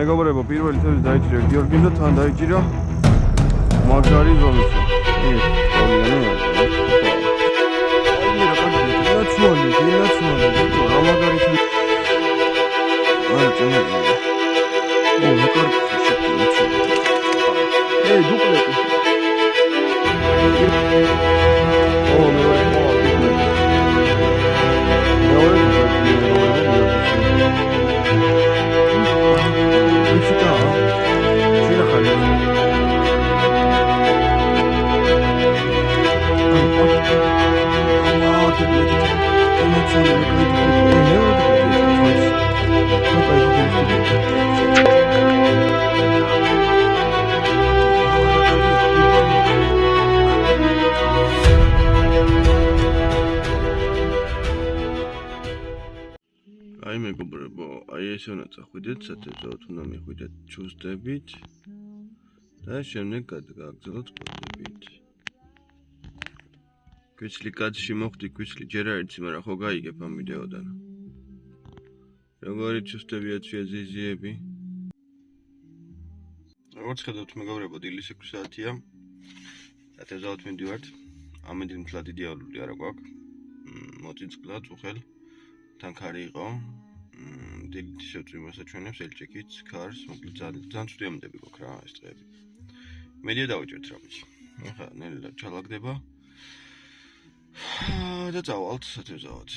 მეგობრებო, პირველი თევზი დაიჭირა გიორგიმ და თან დაიჭირა მაგარი ზომისა. ეს თავიანია. აი რა კარგი, ნაცვალი, ბიჭო, რა მაგარი თევზი. არა, წამოდი. რა კარგი შეკეთე. დუპლეტი. აი მეგობრებო, აი ესე უნდა წახვიდეთ სათევზაოდ, უნდა მიხვიდეთ ჩუსტებით და შემდეგ გადაგაგრძელოთ ფოტოებით. Გვიცლი კაცში მოხდი, გვიცლი ჯერ არ იცი, მაგრამ ხო გაიგებ ამ ვიდეოდან. როგორი ჩუსტებია ზიზიები. როგორც ხედავთ მეგობრებო, დილის 6 საათია. სათევზაოდ მივდივართ. ამიტომ მთლად იდეალური არა გვაქვს. მოწიწკლა წუხელ თან ქარი იყო. დილით შევწვიმას აჩვენებს ელჭეკიც, ქარს, მოკლედ ძალიან ცუდიამდები გვაქვს რა ეს დღეები. მედია დავიჭერთ რამეში. ახლა ნელა ჩალაგდება. და წავალთ სათევზაოდ.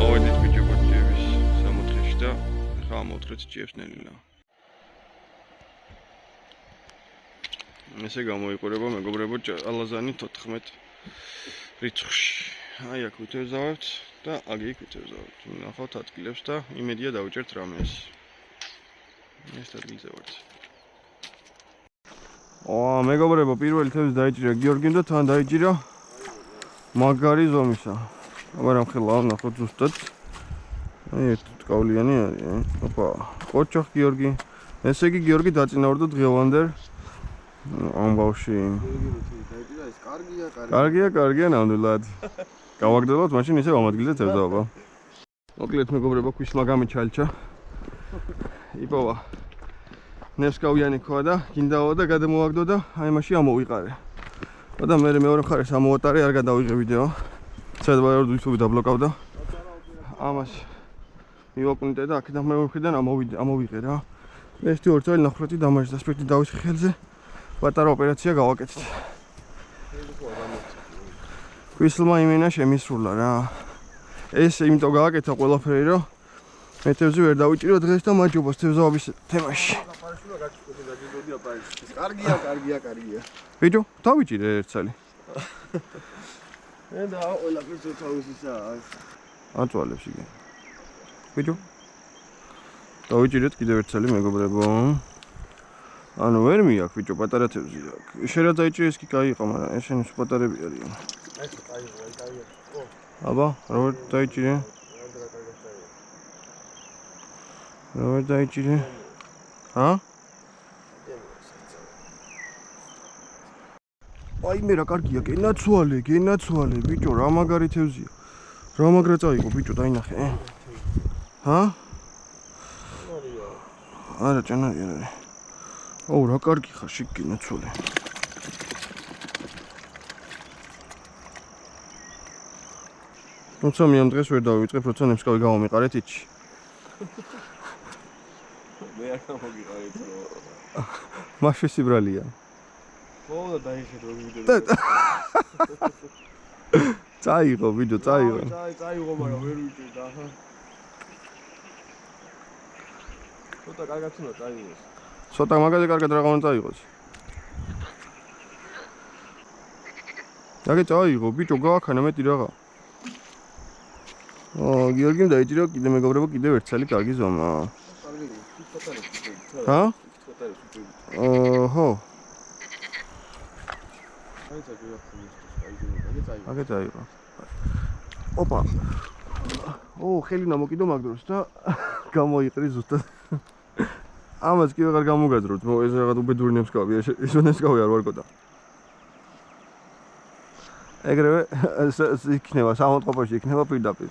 ავედით ბიჭო გოჩიების სამოთხეში და ახლა ამოთხეთ ჭიებს ნელილა. ესე გამოიყურება მეგობრებო ალაზანი 14 რიცხვში. აი აქ ვიტევზავთ და აგი ვიტევზავთ. ნახავთ ადგილებს და იმედია დავიჭერთ რამეს. ეს ადგილზე ვართ. მეგობრებო, პირველი თევზი დაიჭირა გიორგიმ და თან დაიჭირა მაგარი ზომისა. მაგრამ ხელა ნახოთ ზუსტად. აი ეს ტკავლიანი არის. ოპა, ყოჩახ გიორგი. ესე იგი გიორგი დაწინაურდა დღევანდელ ამბავში. კარგია, ნამდვილად. გავაგრძელოთ, მაშინ ისევ ამ ადგილზე თევზაობა. მოკლედ მეგობრებო, ქვიშმა გამიჩალჩა. იპოვა. ნესკავიანი ქვა და გინდაო და გადამოვაგდო და აი მაშინ ამოვიყარე. და მე მეორე მხარეს ამოვატარე, არ გადავიღე ვიდეო. სადღაც YouTube დაბლოკავდა. ამას მივაკუნიტე და აქედან მეორე მხრიდან ამოვიღე რა. ეს 2 წელი ნახრეთი დამაჟდა სპექტი დავისხე ხელზე. პატარა ოპერაცია გავაკეთეთ. ქვისლმა იმენა შემისრულა რა. ეს იმიტომ გააკეთა ყველაფერი, რომ მე თევზი ვერ დავიჭირო დღეს და მაჯობოს თევზაობის თემაში. კარგია. ბიჭო, დავიჭირე ერთ წელი. და ყველაფერს თავისისა. აწვალებს იგი. ბიჭო. დავიჭირეთ კიდევ ერთ წელი მეგობრებო. ანუ ვერ მიაქვს ბიჭო, პატარა თევზი აქვს. შეიძლება დაიჭირეს კი кайიყო, მაგრამ ესენი პატარები არიან. ეს кайიყო. აბა, როგორ დაიჭირე? როგორ დაიჭირე? აი მე რა კარგია, გენაცვალე, ბიჭო, რა მაგარი თევზია. რა მაგრა წაიღო ბიჭო, დაინახე. არა, ჭანარი არ არის. აუ რა კარგი ხარ, შიგ გენაცვალე. თუმცა მე ამ დღეს ვერ დავიწყებ, როცა ნემსკავი გავამიყარეთ იცი. მე არ გამოგიყარეთ რო. მაშინ სიბრალია. ხო და დაიხედო ვიდეო. წაიღო ვიდეო, წაიღო, მაგრამ ვერ ვიჭირდა. ცოტა კარგად უნდა წაიღოს. ცოტა მაგაზე კარგად რა უნდა წაიღოს. დაგე წაიღო, ბიჭო, გააქანა მეტი რაღა. გიორგიმ დაიჭირა კიდე მეგობრებო, კიდევ ერთ წელი კარგი ზომა. ხო. აგე წაიღო. ოპა. ხელი უნდა მოკიდო მაგ დროს და გამოიყრი ზუსტად. ამას კი ვეღარ გამოგაძრობთ, ეს რაღაც უბედური ნემსკავია, ეს ნემსკავი არ ვარკოდა. ეგრევე იქნება, სამონტყოფოში იქნება პირდაპირ.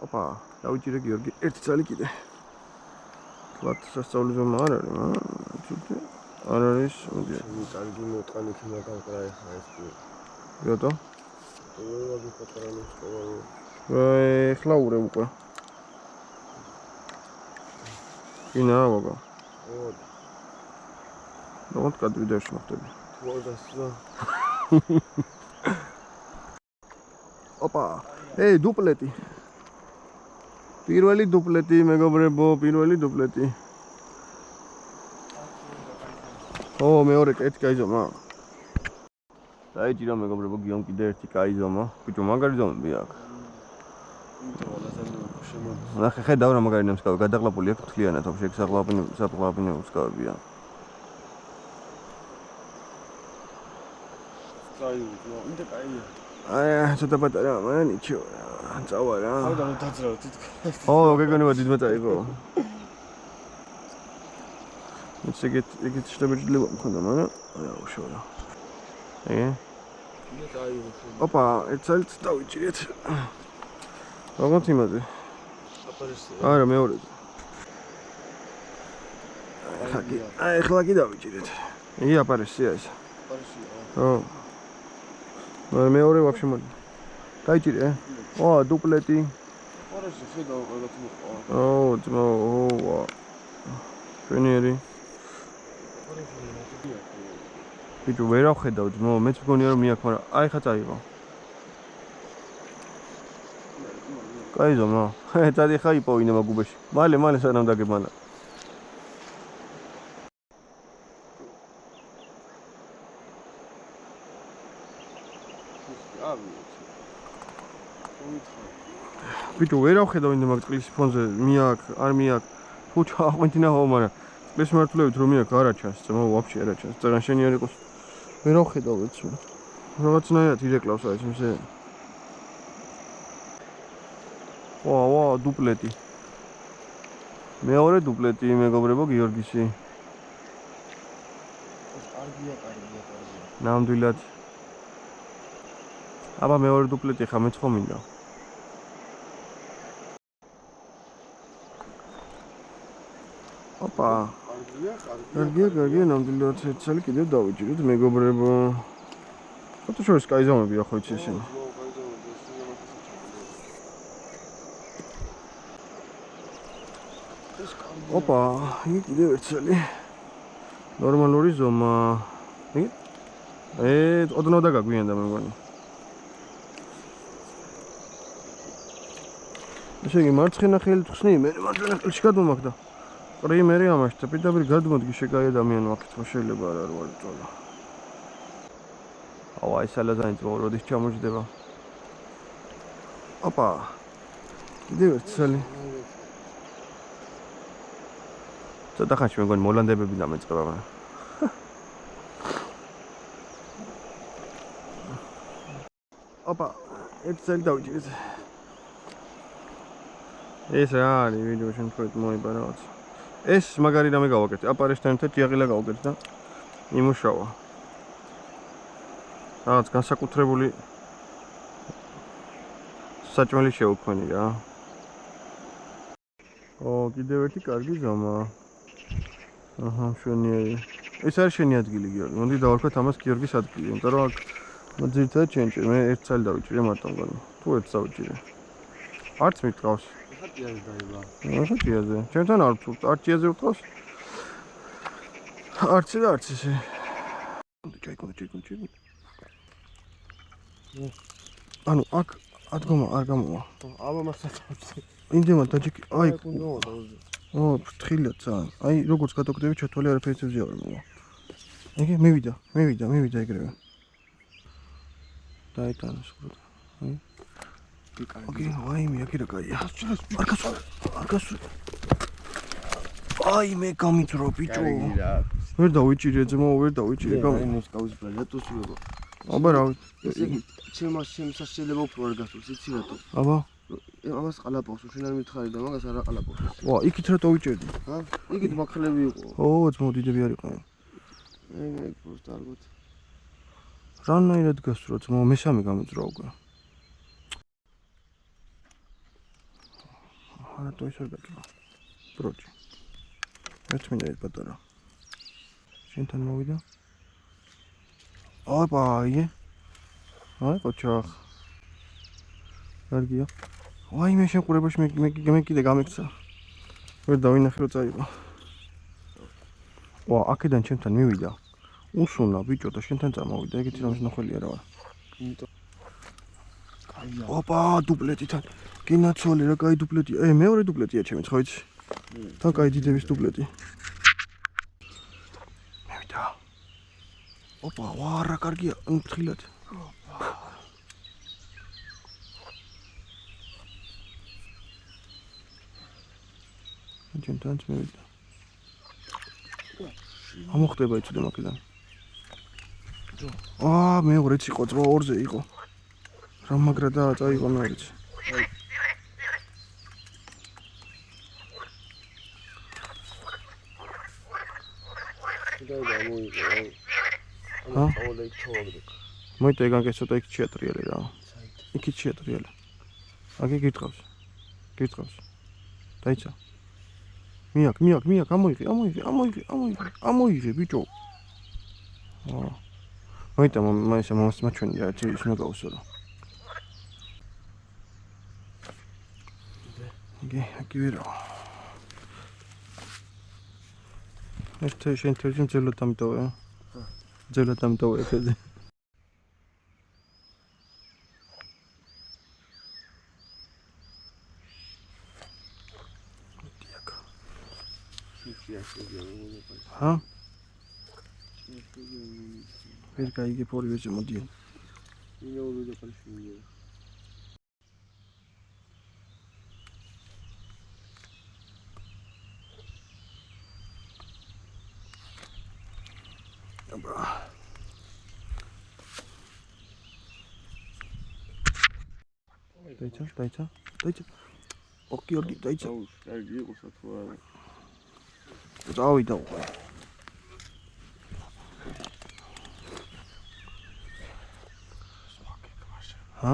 ოპა, დავიჭირე გიორგი, ერთი წალი კიდე. კლათ სასწაული ზომა არ არის, ცუდე. არ არის, მოდი. კარგი მოტყანი იქნება გამყრა ახლა ეს კი. რატო? ვაგი პატრონის ყოველ. ეხლა ურე უკვე. ინა ვაგა. ოდ. როგორც კადრიდაში მოხდები. ვოდასა. ოპა, ეი, დუპლეტი. პირველი დუპლეტი, მეგობრებო, პირველი დუპლეტი. ო, მეორე კეთი კაი ზომა. დაიჭირა მეგობრებო, გიომ კიდე ერთი კაი ზომა. ბიჭო, მაგარი ზომები აქვს. ნახე, ხედავ რა მაგარი ნემსკავი, გადაყლაპული აქვს თლიანად, вообще საფლავინე უსკავებია. აი, ცოტა პატარა, მაგრამ ნიჩო, წავა რა. ავდან დაძრავ თითქოს. ო, გეგონება დიდმეტა იყო. ეგეთ შტაბეჭდილება მქონდა, მაგრამ აი, უშორა. ოპა, ერთ წელს დავიჭირეთ. Როგორც იმაზე. არა, მეორე. აი, ახლა კი დავიჭირეთ. აპარესია ეს. ო. მეორე вообще მოდი. დაიჭირე? ო, დუპლეტი. აპარესი ხედავ რაღაც მოყვა. ო, ძმო, ვა. შენიერი. ბიჭო, ვერ ავხედავ ძმო, მეც მგონია რომ მიაქვს, მაგრამ აი ხა წაიღო. კაი ზომა. წადი ხა იპოვინება გუბეში. მალე სანამ დაგებანა. ბიჭო, ვერ ავხედავ ინდა მაგ წყლის ფონზე, მიაქვს, არ მიაქვს. თუ ჩააყვინთინაო, მაგრამ წყლის მართლებით რომ მიაქვს, არ აჩანს, ძმო, ვაფშე არ აჩანს. წაგან შენი არ იყოს. ვერ ავხედავ ეცო. რაღაცნაირად ირეკლავს აი ეს მზე. ვა, დუპლეტი. მეორე დუპლეტი, მეგობრებო, გიორგისი. კარგია. ნამდვილად. აბა მეორე დუპლეტი ხა მეც ხო მინდა. ოპა. კარგია, ნამდვილად ერთ წელი კიდევ დავიჭირეთ, მეგობრებო. ხოთო შორის კაი ზომებია ხო იცი ესენი. ოპა, იგი კიდევ ერთ წელი. ნორმალური ზომა. იგი? ოდნავ დაგაგვიანდა მე მგონი. ესე იგი მარცხენა ხელით ხსნი, მე მარცხენა ხელში გადმომაგდა. პრიმერი ამაშთა, პირდაპირ გადმოდი შეკაი ადამიანი აქეთ ხო შეიძლება არ ვარ წოლა. აუ, აი სალაზანი ძმო, როდის ჩამოჯდება. ოპა. კიდევ ერთ წელი. ცოტა ხანში მე მგონი მოლანდებები დამეწყება მაგრამ. ოპა, ერთ წელი დავიჭირეთ. ეს რა არის ვიდეო შემთხვევით მოიბა რაღაც. ეს მაგარი რამე გავაკეთე. აპარესთან ერთად ჭიაღილა გავაკეთე და იმუშავა. რაღაც განსაკუთრებული საჭმელი შევქმნი რა. ო, კიდევ ერთი კარგი ზომა. აჰა, შენიერი. ეს არის შენი ადგილი, გიორგი. მოდი დავარქვათ ამას გიორგის ადგილი, იმიტომ რომ აქ ძირითადად ჩენჭი, მე ერთ წელი დავიჭირე მარტო მგონი. თუ ერთ დავიჭირე. არც მიტყავს. ხატიაზე დაიბა. ხატიაზე. ჩემთან არ ვთქვით, არჩიაზე ვთქვას. არცი და არც ესე. ჩაიკონდა. ანუ აქ ადგომა არ გამოვა. აბა მასაცავთ. იმდემა დაჭიკი. აი. ო, ფრთხილად ძალიან. აი, როგორც გადაგდები, ჩათვალე არაფერიც ვზიავ არ მოვა. ეგე მივიდა ეგრევე. დაიტანა სულ. აი. ოკეი, ვაიმე, აქ რა კაია. არ გასულ. აი, მე გამიწრო ბიჭო. ვერ დავიჭირე ძმო, ვერ დავიჭირე გამო. იმის კაუზი რატო შეიძლება? აბა რა ვიცი. ესე იგი, ჩემს სასწრაფო უფრო არ გასულს, იცი რატო? აბა. ამას ყალაპავს, შენ არ მითხარი და მაგას არა ყალაპავს. ვა, იქით რატო ვიჭერდი? ჰა? იქით მახლები იყო. ო, ძმოდიდები არ იყვნენ. ეგ просто არ გოთ. რანაირად გასწრო, ძმო, მესამე გამოძრა უკვე. რატო ის არ გაკეთე? ბროჯი. ერთ მინდა ეს პატარა. შენთან მოვიდა? ოპა, ие. აი, ყოჩახ. კარგია. ვაი, მე შეყურებაში მე კიდე გამექცა. ვერ დავინახე რომ წაიღო. ვა, აქედან ჩემთან მივიდა. უსუნა ბიჭო და შენთან წამოვიდა. ეგეთი რომ ნახველი არა ვარ. კაია. ოპა, დუპლეტიდან. გინაცვალე რა, კაი დუპლეტია. მეორე დუპლეტია ჩემიც, ხო იცი? თან კაი დიდების დუპლეტი. მევიდა. ოპა, ვა, რა კარგია, მთხილად. ჩემთან მევიდა. ამოხდება იცოდე მაგიდან. აა, მეორეც იყო, ძმა ორზე იყო. რა მაგრა და წაიღო მეორეც. და გამოიყო. ჰა? აუ ლეიქ ჩავაგდე. მოიტა ეგან კე ცოტა იქ შეატრიალე რა. იქით შეატრიალე. აგი გიტყავს. გიტყავს. დაიცა. მიაკ, ამოიღე, ბიჭო. აა. მოიტა მაისა მომასმაჩვენი რა, ის უნდა გავუსორო. აგი ვერო. შენ თერჯიმ ძელოთ ამიტოვე. ძელოთ ამიტოვე ეფეზე. ჰა? ვერ გაიგებ ორი ვეზე მოდიან. ინა ორი და კალშია. აბა. დაიცა. ოკი, დაიცა. აუ, კარგი იყო სათქო არა. წავიდა უკვე. ჰა?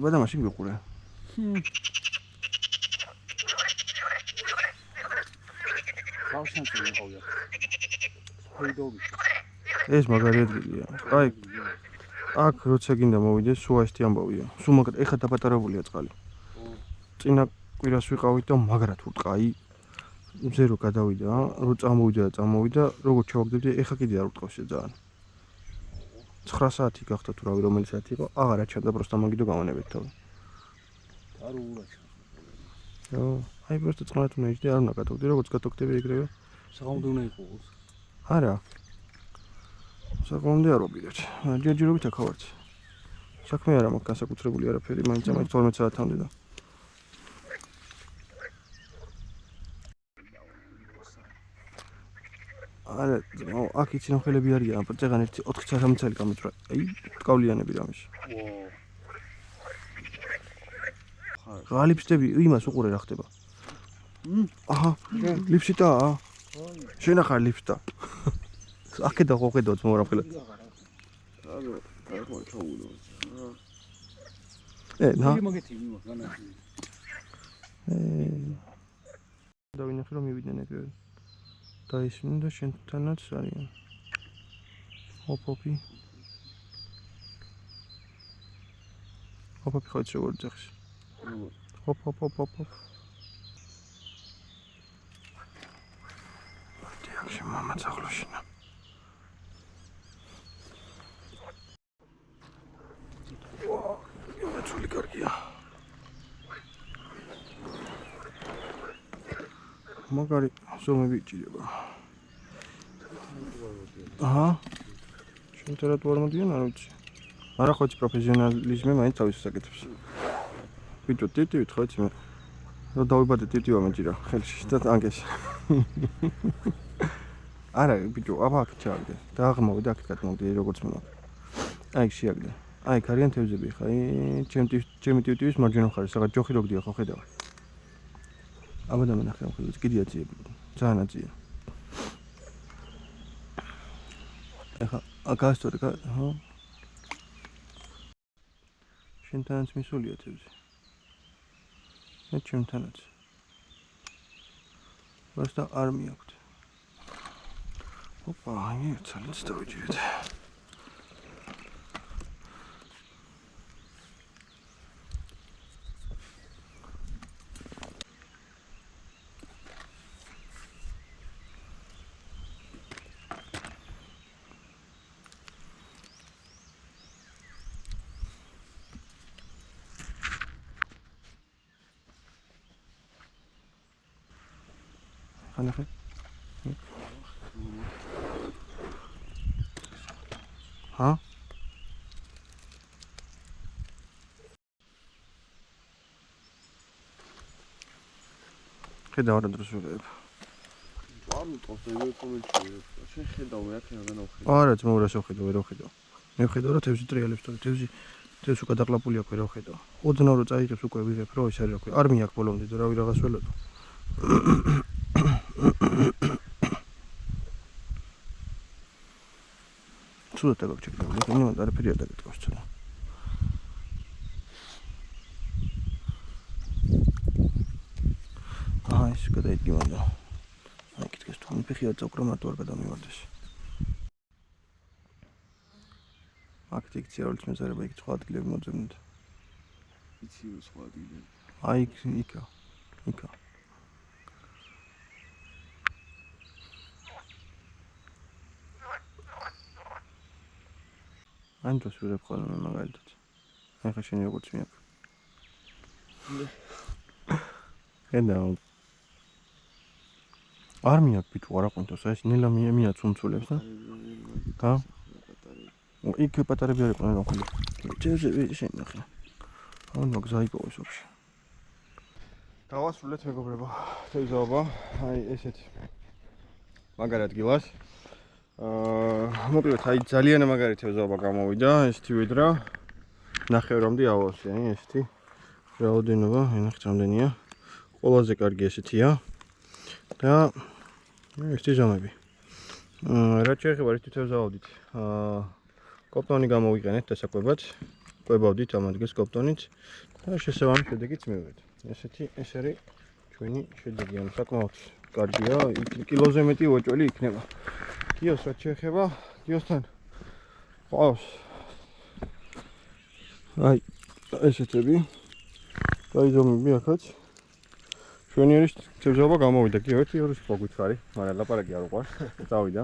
ება და მაშინ გიყურე. ბავშვანს მიყავია. სპეიდოვი. ეს მაგარი ადგილია. აი, აქ როცა გინდა მოვიდეს, სულ ასეთი ამბავია. სულ მაგარ ეხა დაპატარებულია წყალი. წინა კვირას ვიყავით და მაგრად ურტყაი. მზე რო გადავიდა, რო წამოვიდა, როგორც ჩავაგდებდი, ეხა კიდე არ ურტყავს ძალიან. 9 საათი გახდა თუ რავი რომელი საათი იყო, აღარ აჩანდა, პროსტა მაგიდო გამანებეთ თავი. არ უურაჩა. ო, აი პროსტა წყნარად უნდა იჯდე, არ უნდა გადავდი, როგორც გადავდები ეგრევე. საღამოდე უნდა იყო. არა. საკმაოდ არ ვობილეთ. ჯერჯერობით აქ ვართ. საქმე არა მაქვს განსაკუთრებული არაფერი, მაინც 12 საათამდე და. არა, აქ იცი ნახელები არიან, წეგან 4 წელი გამოძრა. აი, ტკავლიანები რამეში. რა ლიფსტები იმას უყურე რა ხდება. აჰა, ლიფსიტაა. შენ ახარ ლიფსტა. აქედა ხო ხედავთ მორაფილად. არა, ხო ჩაულო. ნა. მაგეთი იმას განაჩი. დავინახე რომ მივიდნენ ეგრევე. და ისინი და შენთანაც არიან. ოპოპი. ოპოპი ხო იცი როგორ ძახის. ოპ. დიახში მამა წაღლოშინა. ვა, ცული კარგია. მაგარი ზომები იჭირება. აჰა. შენ ტერატ ვარ მოდიან, არ ვიცი. არა ხო იცი პროფესიონალიზმი მაინც თავის საკეთებს. ბიჭო, ტიტივით ხო იცი მე. რომ დავიბადე ტიტივა მეჭირა ხელში და ტანკეში. არა, ბიჭო, აბა აქ ჩავიდე. დააღმოვიდე აქ გადმოვიდე როგორც მოვა. აი შეაგდე. აი, კარიან თევზები ხა. ჩემი ტიტივის მარჯვენა მხარეს, რაღაც ჯოხი როგდია ხო ხედავ. აბა და მენახე მხოლოდ კიდია ძიები. ძალიან აზია. ეხა აკასტორი ხო? შენთანაც მისულია თევზი. მე ჩემთანაც. просто არ მიაქვთ. ოპა, აი, ძალიან დავიჭირეთ. ანახე. ჰა? ხედავ რა დროს ვიღებ. ამიტომ ეგრე კომენტები. შენ ხედავ მე აქ რა ნახე. არა, ძმაო რა შეხედავ, ვერ ვხედავ. მე ვხედავ რა თევზი ტრიალებს თორე თევზი უკან დაყლაპული აქვს, ვერ ვხედავ. ოდნავ რო წაიღებს უკვე ვიღებ, რო ეს არის რა ქვია. არ მიაქვს ბოლომდე და რავი რაღაც ველოდო. სულ და გაგჩეკდები, იმან არაფერი არ დაგეთქავს ცოტა. აი, ეს გადაიდგინდა. აი, კითხეს თუ მიფეხი არ წაუკრა მარტო არ გადამივარდეს. აქ დიქცია როლის მეზარება იქ სხვა ადგილები მოძებნეთ. იცი სხვა ადგილები. აი, იქა. ან დროს ვიღებ ხოლმე მაგალითად. აი ხა შენი როგორც მიაქვს. ხედავ. არ მიაქვს ბიჭო, არა ყუნთოს, ეს ნელა მიაცუნცულებს და. ჰა? იქ პატარები არ იყვნენ ხოლმე. ჯერზე შენ ნახე. ანუ გზაიპოვეს ოქში. დავასრულეთ მეგობრებო. თევზაობა, აი ესეთი. მაგარ ადგილას. მოკლედ აი ძალიან მაგარი თევზაობა გამოვიდა, ესეთი ვიდრა. ნახევრამდე ავოსი, აი ესეთი. რაოდენობა, ნახეთ რამდენია. ყველაზე კარგი ესეთია. და ესეთი ზომები. რაც შეეხება ერთი თევზაობდით. კოპტონი გამოვიყენეთ დასაკვებად. კვებავდით ამ ადგილს კოპტონით და შესაბამის შედეგიც მივიღეთ. ესეთი ეს არის ჩვენი შედეგი, ანუ საკმაოდ კარგია, კილოზე მეტი უეჭველი იქნება. გიოს რაც შეეხება, გიოსთან ყავს აი ესეთები. აი ზომები აქაც. ჩვენი თევზაობა გამოვიდა, გიო ერთი ორი მოგვითარი, მაგრამ ლაპარაკი არ უყვარს. წავიდა.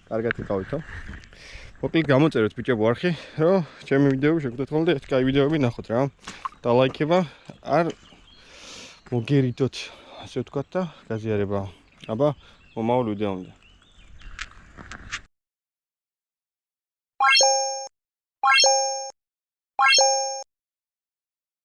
კარგად იყავითო. მოკლედ გამოწერეთ ბიჭებო არხი, რომ ჩემი ვიდეოები შეგხვდეთ ხოლმე და ეს კაი ვიდეოები ნახოთ რა. და ლაიქება არ მოგერიდოთ, ასე ვთქვათ და გაზიარება. აბა, მომავალ ვიდეომდე.